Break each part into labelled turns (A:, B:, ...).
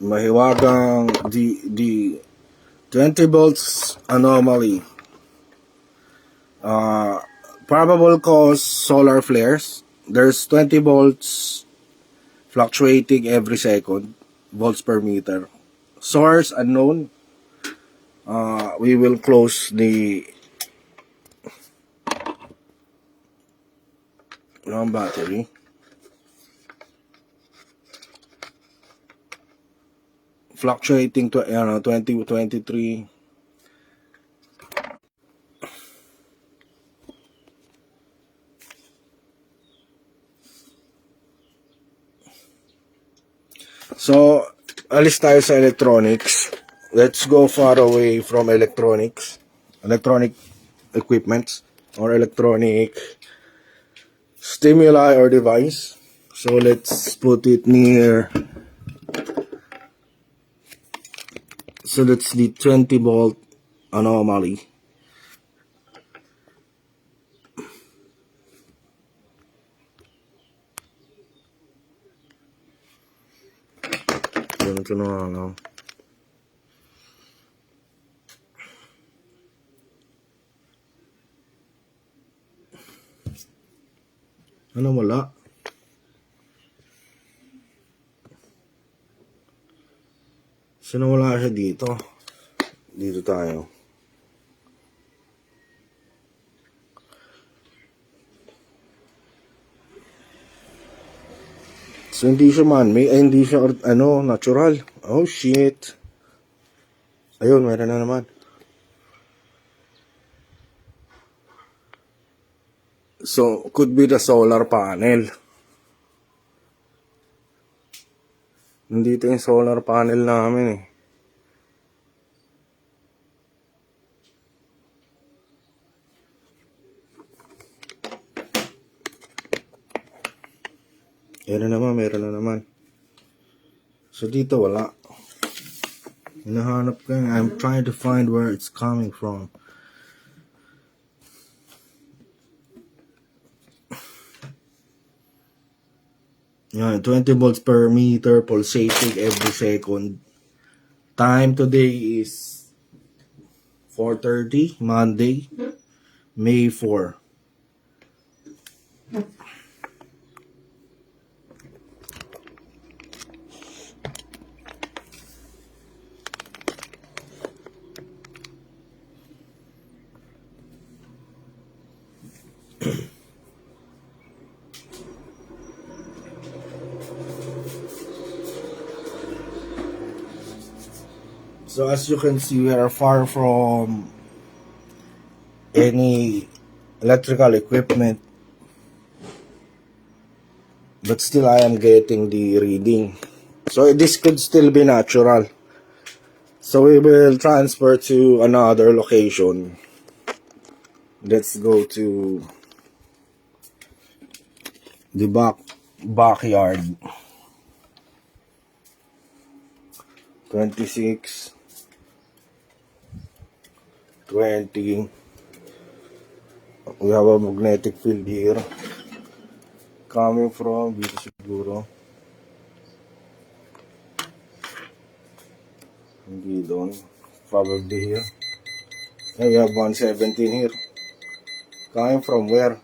A: mahiwagang the 20 volts anomaly. Probable cause solar flares. There's 20 volts fluctuating every second, volts per meter. Source unknown. We will close the battery. Fluctuating to 2023. So, alis tayo sa electronics. Let's go far away from electronic equipments or electronic stimuli or device. So, let's put it near. So, that's the 20 volt anomaly. Ganito na lang. Ano wala? Sino wala siya dito? Dito tayo. So, hindi siya man-made, hindi siya, natural. Oh, shit. Ayun, meron na naman. So, could be the solar panel. Nandito yung solar panel namin eh. Meron na naman. So, dito wala. Hinahanap ko yun. I'm trying to find where it's coming from. Yan, 20 volts per meter pulsating every second. Time today is 4:30, Monday, May 4. So as you can see, we are far from any electrical equipment, but still I am getting the reading. So this could still be natural. So we will transfer to another location. Let's go to the backyard. 26, 20. We have a magnetic field here. Coming from dito siguro. Hindi doon. Probably here. And we have 117 here. Coming from where?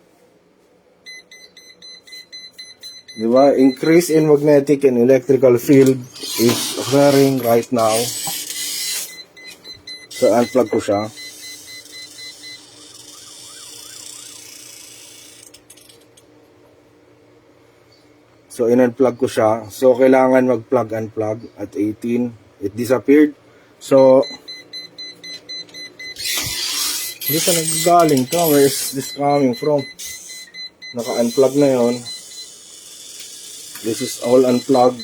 A: Diba? Increase in magnetic and electrical field is occurring right now. So, unplug ko siya. So, in-unplug ko siya. So, kailangan mag-plug-unplug at 18. It disappeared. So, hindi sa nagagaling to. Where is this coming from? Naka-unplug na yon. This is all unplugged.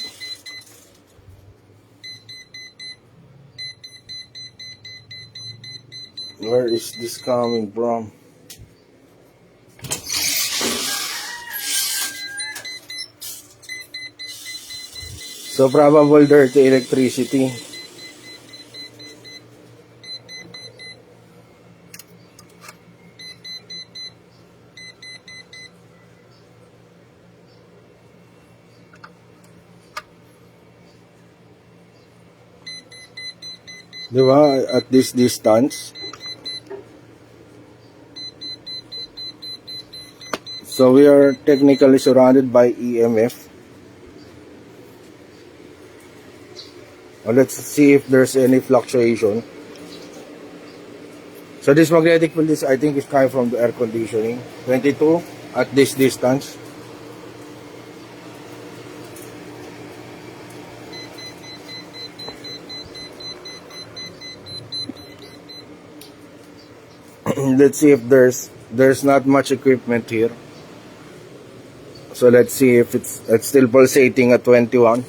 A: Where is this coming from? So probable dirty electricity. Di ba? At this distance. So we are technically surrounded by EMF. Let's see if there's any fluctuation. So this magnetic field is, I think, is coming from the air conditioning. 22 at this distance. Let's see if there's not much equipment here. So let's see if it's still pulsating at 21.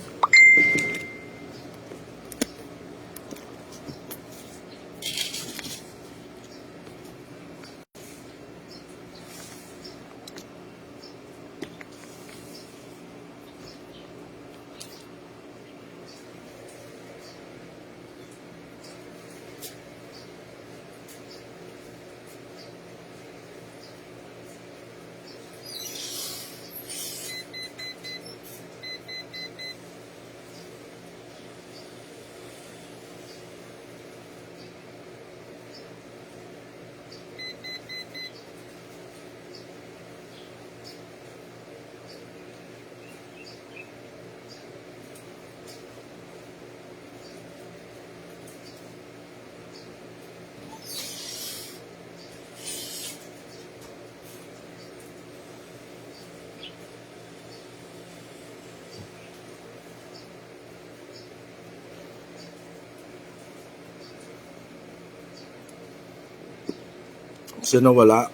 A: So nawala.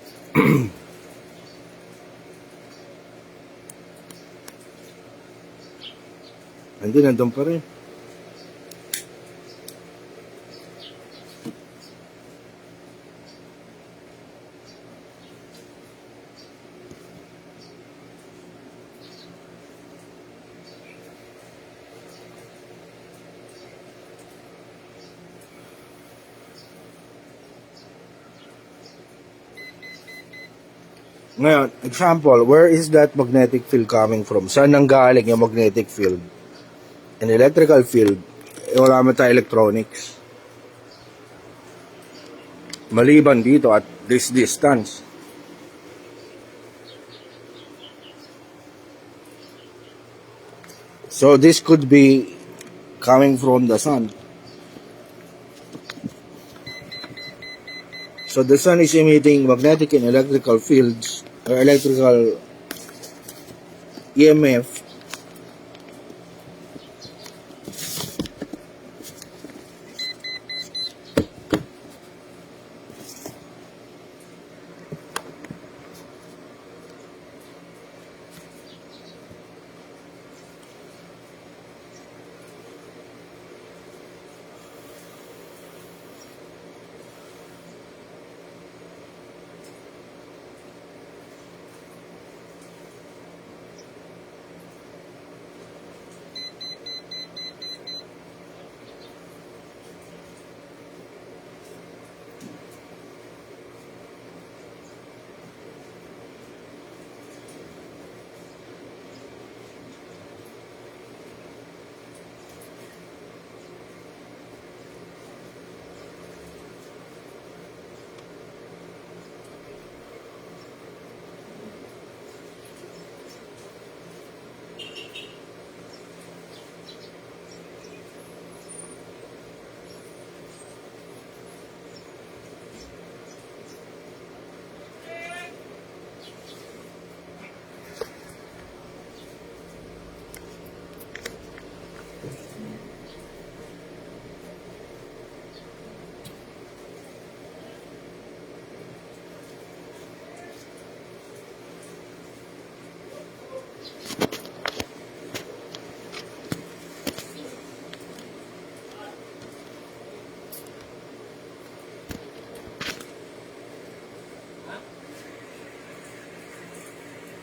A: Hindi, nandun pa rin. Ngayon, example, where is that magnetic field coming from? Saan nanggaling yung magnetic field? An electrical field, wala man tayo electronics. Maliban dito at this distance. So this could be coming from the sun. So the sun is emitting magnetic and electrical fields, or electrical EMF